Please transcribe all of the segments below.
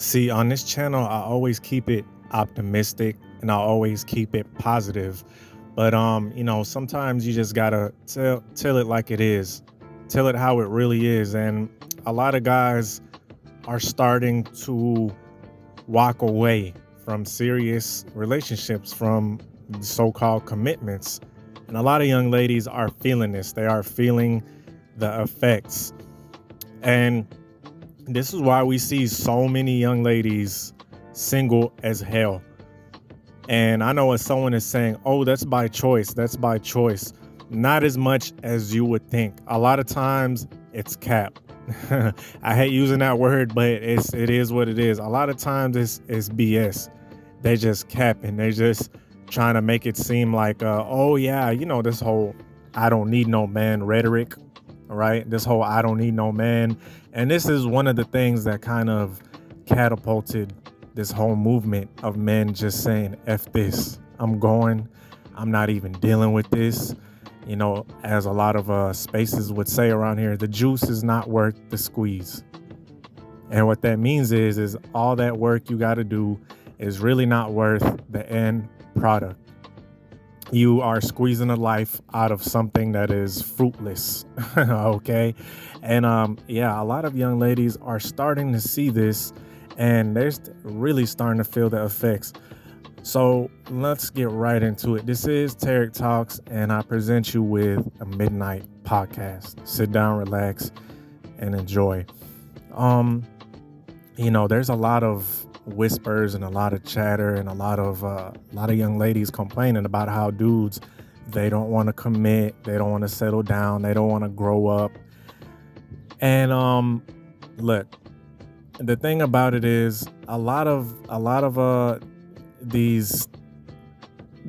See, on this channel, I always keep it optimistic and I always keep it positive. But sometimes you just gotta tell it like it is. Tell it how it really is. And a lot of guys are starting to walk away from serious relationships, from so-called commitments. And a lot of young ladies are feeling this. They are feeling the effects. And this is why we see so many young ladies single as hell. And I know as someone is saying, oh, that's by choice. That's by choice. Not as much as you would think. A lot of times it's cap. I hate using that word, but it is what it is. A lot of times it's BS. They just cap and they just trying to make it seem like, oh yeah, this whole I don't need no man rhetoric, right? This whole I don't need no man. And this is one of the things that kind of catapulted this whole movement of men just saying, F this, I'm not even dealing with this. As a lot of spaces would say around here, the juice is not worth the squeeze. And what that means is all that work you got to do is really not worth the end product. You are squeezing a life out of something that is fruitless. Okay. And a lot of young ladies are starting to see this and they're really starting to feel the effects. So let's get right into it. This is Tarik Talks, and I present you with a midnight podcast. Sit down, relax, and enjoy. There's a lot of whispers and a lot of chatter and a lot of young ladies complaining about how dudes, they don't want to commit, they don't want to settle down, they don't want to grow up. And look, the thing about it is a lot of these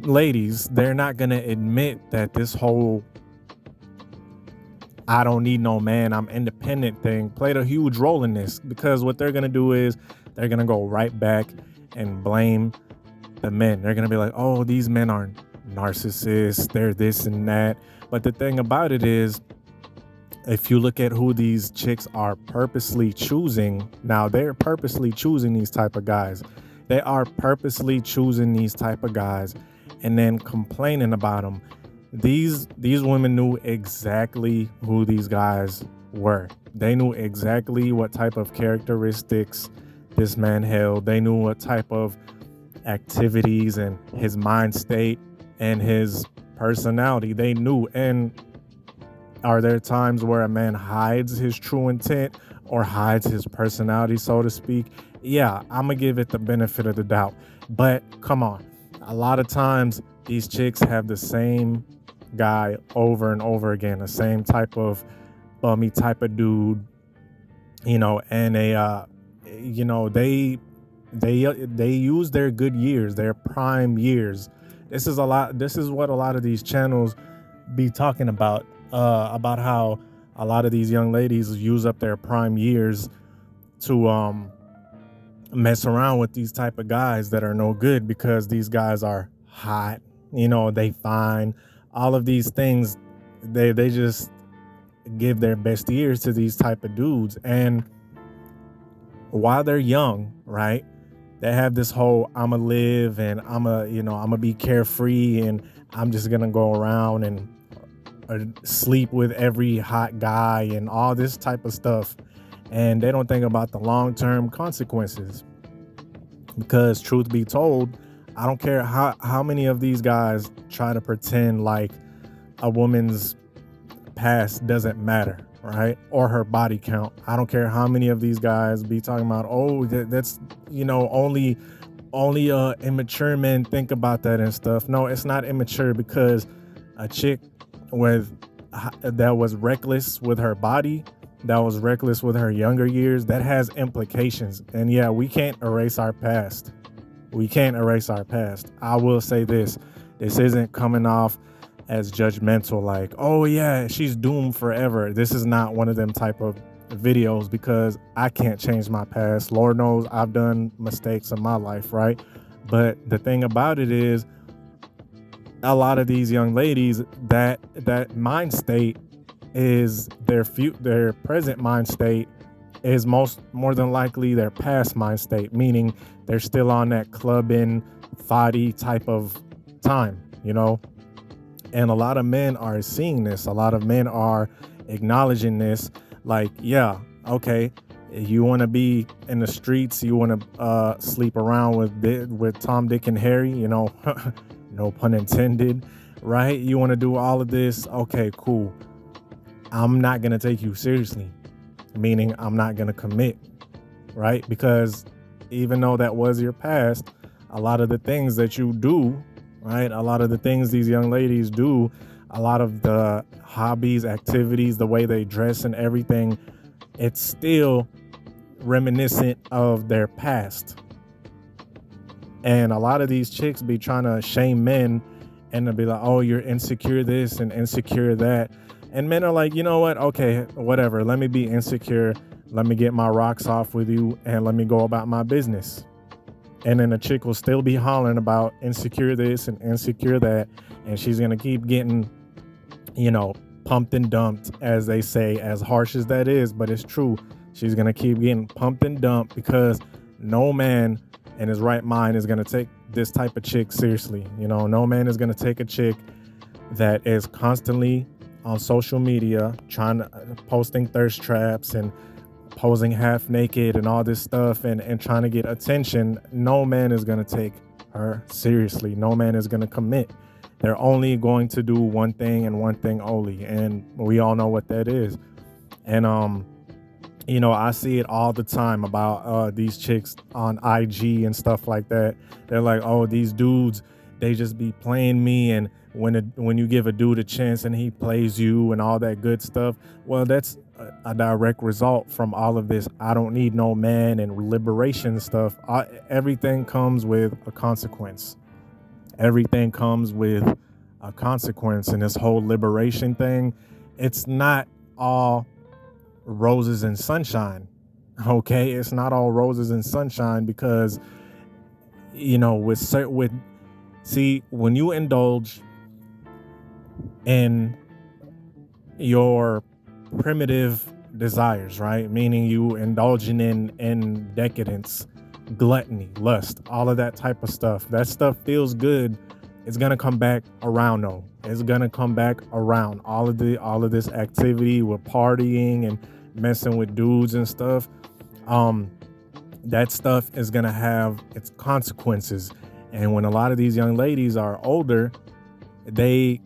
ladies, they're not going to admit that this whole I don't need no man, I'm independent thing played a huge role in this, because what they're going to do is they're going to go right back and blame the men. They're going to be like, oh, these men are narcissists, they're this and that. But the thing about it is, if you look at who these chicks are purposely choosing, now they're purposely choosing these type of guys. They are purposely choosing these type of guys and then complaining about them. These women knew exactly who these guys were. They knew exactly what type of characteristics this man held. They knew what type of activities and his mind state and his personality. They knew. And are there times where a man hides his true intent or hides his personality, so to speak? Yeah, I'm going to give it the benefit of the doubt. But come on. A lot of times these chicks have the same guy over and over again, the same type of bummy type of dude, and they use their good years, their prime years. This is what a lot of these channels be talking about how a lot of these young ladies use up their prime years to mess around with these type of guys that are no good, because these guys are hot, they fine, all of these things. They just give their best years to these type of dudes, and while they're young, right, they have this whole I'ma live and I'ma be carefree and I'm just gonna go around and sleep with every hot guy and all this type of stuff. And they don't think about the long-term consequences, because truth be told, I don't care how many of these guys try to pretend like a woman's past doesn't matter, right? Or her body count. I don't care how many of these guys be talking about, oh, that's only immature men think about that and stuff. No, it's not immature, because a chick that was reckless with her body, that was reckless with her younger years, that has implications. And yeah, we can't erase our past. We can't erase our past. I will say this isn't coming off as judgmental, like, oh yeah, she's doomed forever. This is not one of them type of videos, because I can't change my past. Lord knows I've done mistakes in my life, right? But the thing about it is, a lot of these young ladies, that mind state is their present mind state is more than likely their past mind state, meaning they're still on that clubbing, thotty type of time. And a lot of men are seeing this. A lot of men are acknowledging this. Like, yeah, okay, you want to be in the streets, you want to sleep around with Tom, Dick, and Harry, no pun intended, right? You want to do all of this. Okay, cool. I'm not going to take you seriously, meaning I'm not going to commit, right? Because even though that was your past, a lot of the things that you do, right? A lot of the things these young ladies do, a lot of the hobbies, activities, the way they dress and everything, it's still reminiscent of their past. And a lot of these chicks be trying to shame men and they'll be like, oh, you're insecure this and insecure that. And men are like, you know what? Okay, whatever. Let me be insecure. Let me get my rocks off with you and let me go about my business. And then the chick will still be hollering about insecure this and insecure that. And she's going to keep getting, pumped and dumped, as they say, as harsh as that is. But it's true. She's going to keep getting pumped and dumped because no man in his right mind is going to take this type of chick seriously. No man is going to take a chick that is constantly on social media posting thirst traps and posing half naked and all this stuff and trying to get attention. No man is going to take her seriously. No man is going to commit. They're only going to do one thing and one thing only, and we all know what that is. And I see it all the time about these chicks on IG and stuff like that. They're like, oh, these dudes, they just be playing me, and when you give a dude a chance and he plays you and all that good stuff, well, that's a direct result from all of this I don't need no man and liberation stuff. Everything comes with a consequence. Everything comes with a consequence. And this whole liberation thing, it's not all roses and sunshine. Okay, it's not all roses and sunshine because when you indulge in your primitive desires, right? Meaning you indulging in decadence, gluttony, lust, all of that type of stuff. That stuff feels good. It's gonna come back around though. It's gonna come back around. All of this activity with partying and messing with dudes and stuff. That stuff is gonna have its consequences. And when a lot of these young ladies are older, they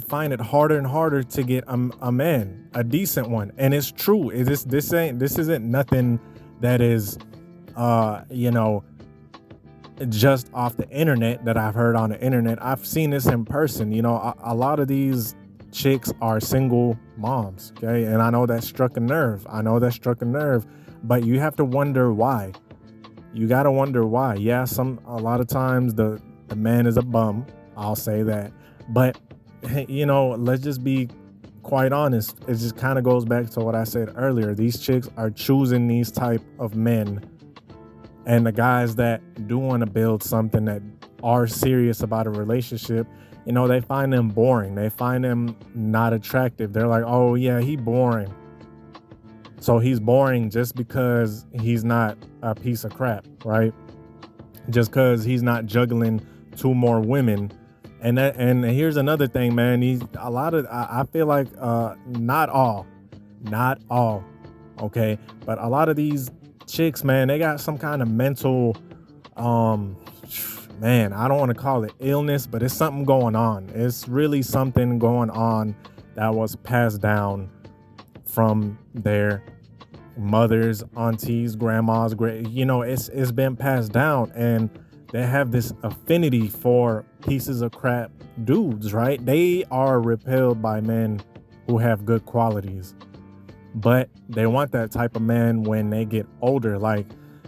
find it harder and harder to get a man, a decent one. And it's true. This isn't nothing that is just off the internet that I've heard on the internet. I've seen this in person. A lot of these chicks are single moms, okay? And I know that struck a nerve. But you have to wonder why. You got to wonder why. Yeah, a lot of times the man is a bum. I'll say that. But let's just be quite honest. It just kind of goes back to what I said earlier. These chicks are choosing these type of men, and the guys that do want to build something, that are serious about a relationship, they find them boring. They find them not attractive. They're like, oh yeah, he boring. So he's boring just because he's not a piece of crap, right? Just because he's not juggling two more women. And here's another thing, man. I feel like not all, okay, but a lot of these chicks, man, they got some kind of mental, man, I don't want to call it illness, but it's something going on. It's really something going on that was passed down from their mothers, aunties, grandmas. It's been passed down, and they have this affinity for pieces of crap dudes, right? They are repelled by men who have good qualities, but they want that type of man when they get older. Like,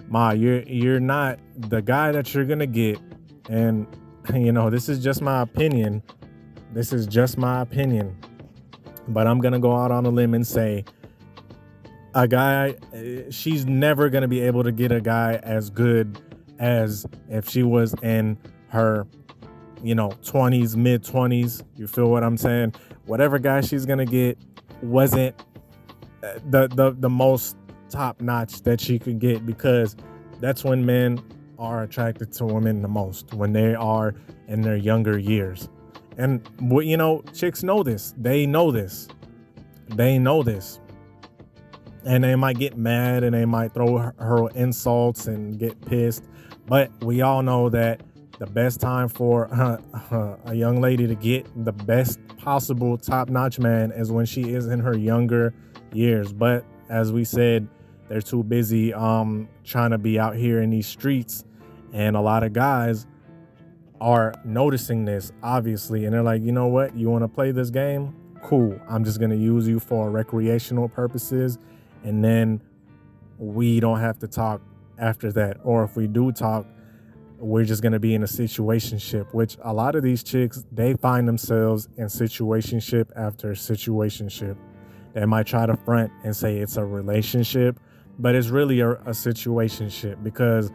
Ma, you're not the guy that you're gonna get. And this is just my opinion. But I'm gonna go out on a limb and say, a guy, she's never gonna be able to get a guy as good as if she was in her 20s, mid-20s. You feel what I'm saying? Whatever guy she's gonna get wasn't the most top notch that she could get, because that's when men are attracted to women the most, when they are in their younger years. And chicks know this. They know this. They know this. And they might get mad and they might throw her insults and get pissed. But we all know that the best time for a young lady to get the best possible top-notch man is when she is in her younger years. But as we said, they're too busy trying to be out here in these streets. And a lot of guys are noticing this, obviously. And they're like, you know what? You want to play this game? Cool. I'm just going to use you for recreational purposes. And then we don't have to talk after that. Or if we do talk, we're just going to be in a situationship, which a lot of these chicks, they find themselves in situationship after situationship. They might try to front and say it's a relationship, but it's really a situationship, because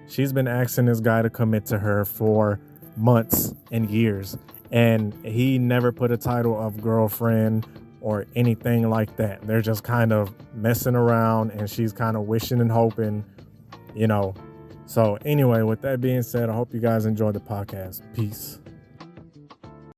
she's been asking this guy to commit to her for months and years, and he never put a title of girlfriend or anything like that. They're just kind of messing around, and she's kind of wishing and hoping, So anyway, with that being said, I hope you guys enjoyed the podcast. Peace.